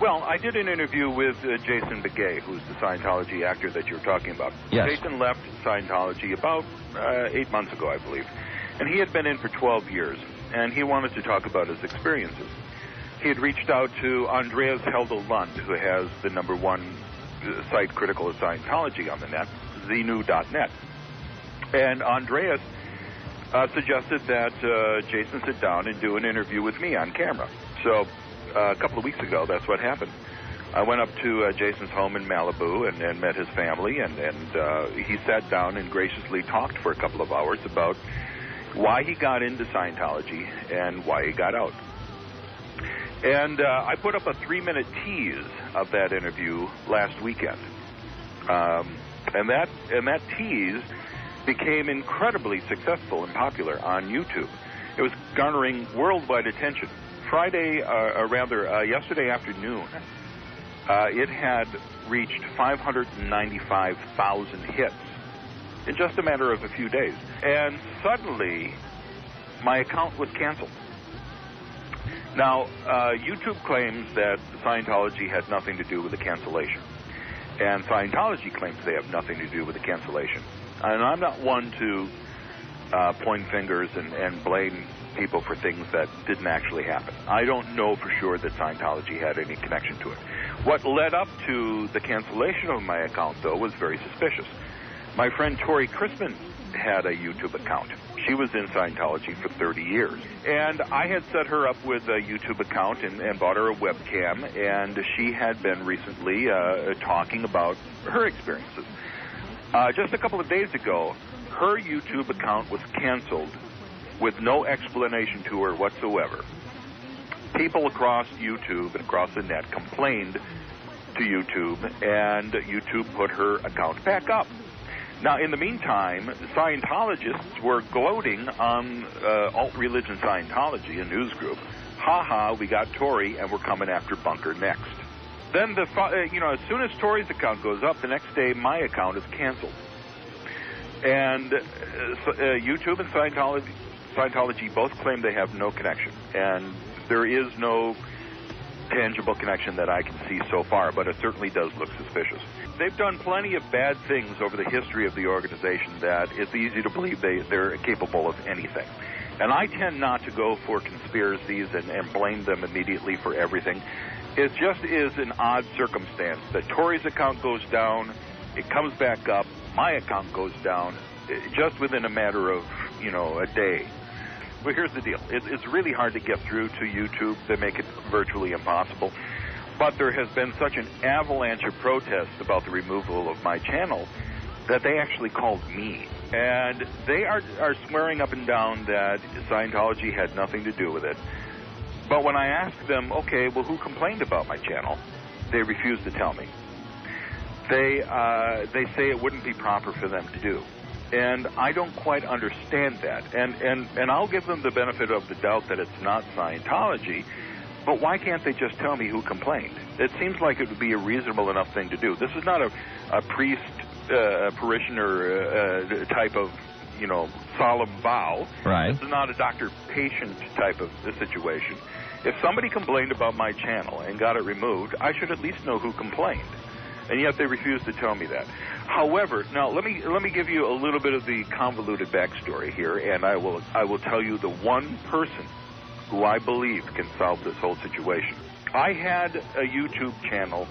Well, I did an interview with Jason Begay, who's the Scientology actor that you're talking about. Yes. Jason left Scientology about 8 months ago, I believe. And he had been in for 12 years, and he wanted to talk about his experiences. He had reached out to Andreas Heldel-Lund, who has the #1 site critical of Scientology on the net, Xenu.net. And Andreas suggested that Jason sit down and do an interview with me on camera. So a couple of weeks ago, that's what happened. I went up to Jason's home in Malibu and met his family, and he sat down and graciously talked for a couple of hours about why he got into Scientology and why he got out. And I put up a 3-minute tease of that interview last weekend. And that tease became incredibly successful and popular on YouTube. It was garnering worldwide attention. Yesterday afternoon, it had reached 595,000 hits in just a matter of a few days. And suddenly, my account was canceled. Now, YouTube claims that Scientology had nothing to do with the cancellation. And Scientology claims they have nothing to do with the cancellation. And I'm not one to point fingers and blame people for things that didn't actually happen. I don't know for sure that Scientology had any connection to it. What led up to the cancellation of my account, though, was very suspicious. My friend Tori Crispin had a YouTube account. She was in Scientology for 30 years. And I had set her up with a YouTube account and bought her a webcam, and she had been recently talking about her experiences. Just a couple of days ago, her YouTube account was canceled with no explanation to her whatsoever. People across YouTube and across the net complained to YouTube, and YouTube put her account back up. Now, in the meantime, Scientologists were gloating on alt-religion Scientology, a news group. Ha, we got Tori, and we're coming after Bunker next. Then, as soon as Tori's account goes up, the next day, my account is canceled. And YouTube and Scientology both claim they have no connection, and there is no tangible connection that I can see so far, but it certainly does look suspicious. They've done plenty of bad things over the history of the organization that it's easy to believe they're capable of anything. And I tend not to go for conspiracies and blame them immediately for everything. It just is an odd circumstance that Tori's account goes down, it comes back up, my account goes down, just within a matter of, a day. But here's the deal. It's really hard to get through to YouTube. They make it virtually impossible. But there has been such an avalanche of protests about the removal of my channel that they actually called me. And they are swearing up and down that Scientology had nothing to do with it. But when I ask them, okay, well, who complained about my channel, they refuse to tell me. They say it wouldn't be proper for them to do. And I don't quite understand that. And I'll give them the benefit of the doubt that it's not Scientology, but why can't they just tell me who complained? It seems like it would be a reasonable enough thing to do. This is not a priest, parishioner type of, solemn vow. Right. This is not a doctor-patient type of situation. If somebody complained about my channel and got it removed, I should at least know who complained. And yet they refuse to tell me that. However, now let me give you a little bit of the convoluted backstory here, and I will tell you the one person who I believe can solve this whole situation. I had a YouTube channel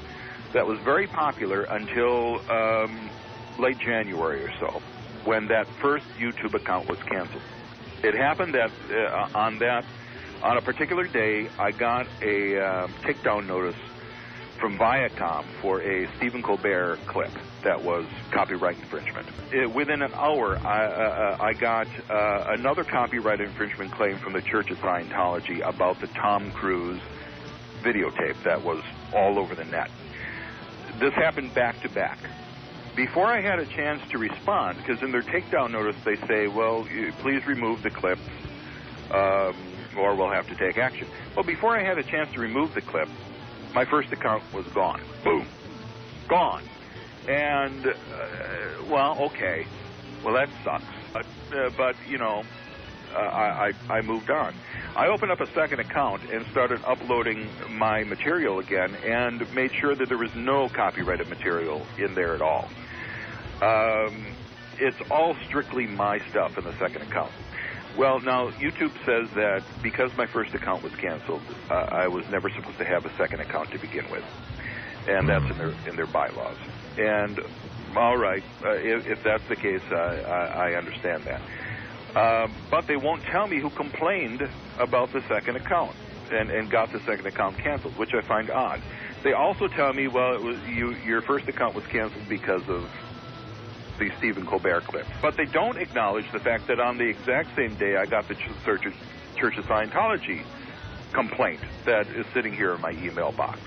that was very popular until late January or so, when that first YouTube account was canceled. It happened that on a particular day, I got a takedown notice from Viacom for a Stephen Colbert clip that was copyright infringement. Within an hour, I got another copyright infringement claim from the Church of Scientology about the Tom Cruise videotape that was all over the net. This happened back to back. Before I had a chance to respond, because in their takedown notice they say, well, please remove the clips or we'll have to take action. Well, before I had a chance to remove the clip, my first account was gone. Boom. Gone. And, well, okay. Well, that sucks. But I moved on. I opened up a second account and started uploading my material again and made sure that there was no copyrighted material in there at all. It's all strictly my stuff in the second account. Well, now, YouTube says that because my first account was canceled, I was never supposed to have a second account to begin with. And that's in their bylaws. And, all right, if that's the case, I understand that. But they won't tell me who complained about the second account and got the second account canceled, which I find odd. They also tell me, well, it was your first account was canceled because of the Stephen Colbert clip. But they don't acknowledge the fact that on the exact same day I got the Church of Scientology complaint that is sitting here in my email box.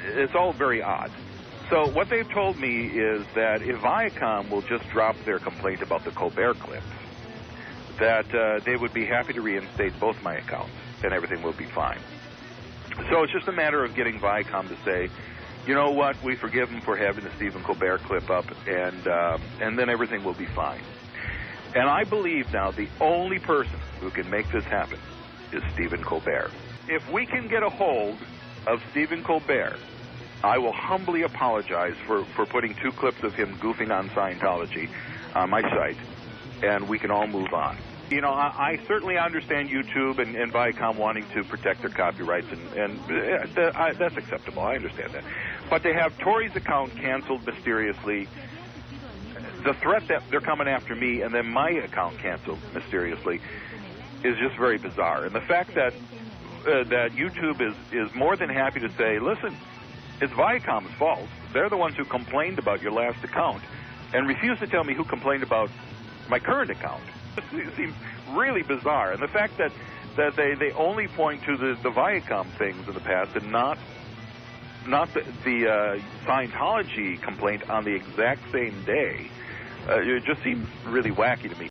It's all very odd. So what they've told me is that if Viacom will just drop their complaint about the Colbert clips, that they would be happy to reinstate both my accounts and everything will be fine. So it's just a matter of getting Viacom to say, you know what, we forgive him for having the Stephen Colbert clip up, and then everything will be fine. And I believe now the only person who can make this happen is Stephen Colbert. If we can get a hold of Stephen Colbert, I will humbly apologize for putting 2 clips of him goofing on Scientology on my site, and we can all move on. You know, I certainly understand YouTube and Viacom wanting to protect their copyrights, and that's acceptable. I understand that. But to have Tori's account canceled mysteriously, the threat that they're coming after me and then my account canceled mysteriously is just very bizarre. And the fact that YouTube is more than happy to say, listen, it's Viacom's fault. They're the ones who complained about your last account and refuse to tell me who complained about my current account. It seems really bizarre. And the fact that they only point to the Viacom things in the past and not the Scientology complaint on the exact same day, it just seems really wacky to me.